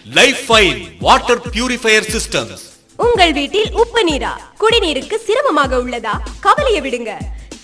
Life Fine water purifier systems. உங்கள் வீட்டில் உப்பு நீரா குடிநீருக்கு சிரமமாக உள்ளதா? கவலையை விடுங்க.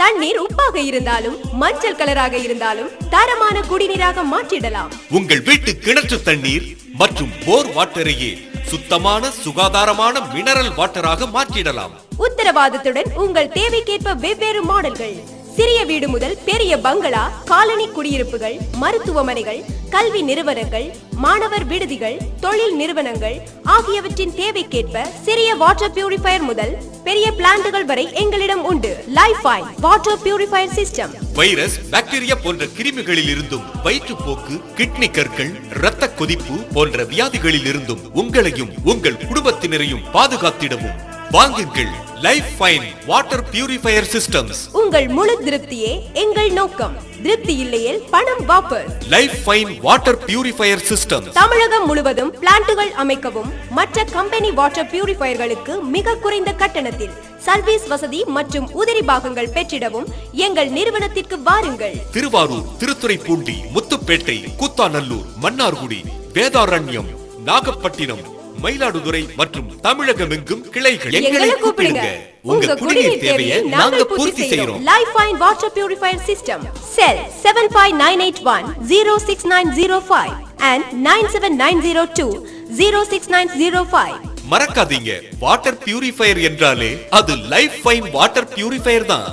தண்ணீர் உப்பாக இருந்தாலும் மஞ்சள் கலராக இருந்தாலும் தரமான குடிநீராக மாற்றிடலாம். உங்கள் வீட்டு கிணற்று தண்ணீர் மற்றும் போர் வாட்டரையே சுத்தமான சுகாதாரமான மினரல் வாட்டராக மாற்றிடலாம். உத்தரவாதத்துடன் உங்கள் தேவைக்கேற்ப வெவ்வேறு மாடல்கள். சிறிய வீடு முதல் பெரிய பங்களா, காலனி குடியிருப்புகள், மருத்துவமனைகள், கல்வி நிறுவனங்கள், மாணவர் விடுதிகள், தொழில் நிறுவனங்கள் ஆகியவற்றின் தேவைக்கேற்ப சிறிய வாட்டர் பியூரிஃபையர் முதல் பெரிய பிளான்ட்டுகள் வரை எங்களிடம் உண்டு. Life Fine water purifier system. Virus, bacteria போன்ற கிருமிகளில் இருந்தும், வயிற்றுப்போக்கு, கிட்னி கற்கள், இரத்த கொதிப்பு போன்ற வியாதிகளில் இருந்தும் உங்களையும் உங்கள் குடும்பத்தினரையும் பாதுகாத்திடவும் வாங்குங்கள் Life Fine water purifier systems. உங்கள் முழு திருப்தியே எங்கள் நோக்கம். திருப்தி இல்லையில் பணம் வாபஸ். Life Fine water purifier system. Tamilagam முழுவதும் பிளான்ட்டுகள் அமைக்கவும் மற்ற கம்பெனி வாட்டர் பியூரிஃபையர்களுக்கு மிக குறைந்த கட்டணத்தில் சர்வீஸ் வசதி மற்றும் உதிரி பாகங்கள் பெற்றிடவும் எங்கள் நிறுவனத்திற்கு வாருங்கள். திருவாரூர், திருத்துறைப்பூண்டி, முத்துப்பேட்டை, கூத்தாநல்லூர், மன்னார்குடி, வேதாரண்யம், நாகப்பட்டினம், மயிலாடுதுறை மற்றும் தமிழகம் எங்கும் கிளைகள். எங்களை கூப்பிடுங்க. உங்க குடிநீர் தேவையை நாங்கள் பூர்த்தி செய்கிறோம். Life Fine water purifier system. Sell 7598106905 and 97902069005. மறக்காதீங்க, வாட்டர் பியூரிஃபையர் என்றாலே அது லைஃப் ஃபைன் வாட்டர் பியூரிஃபையர் தான்.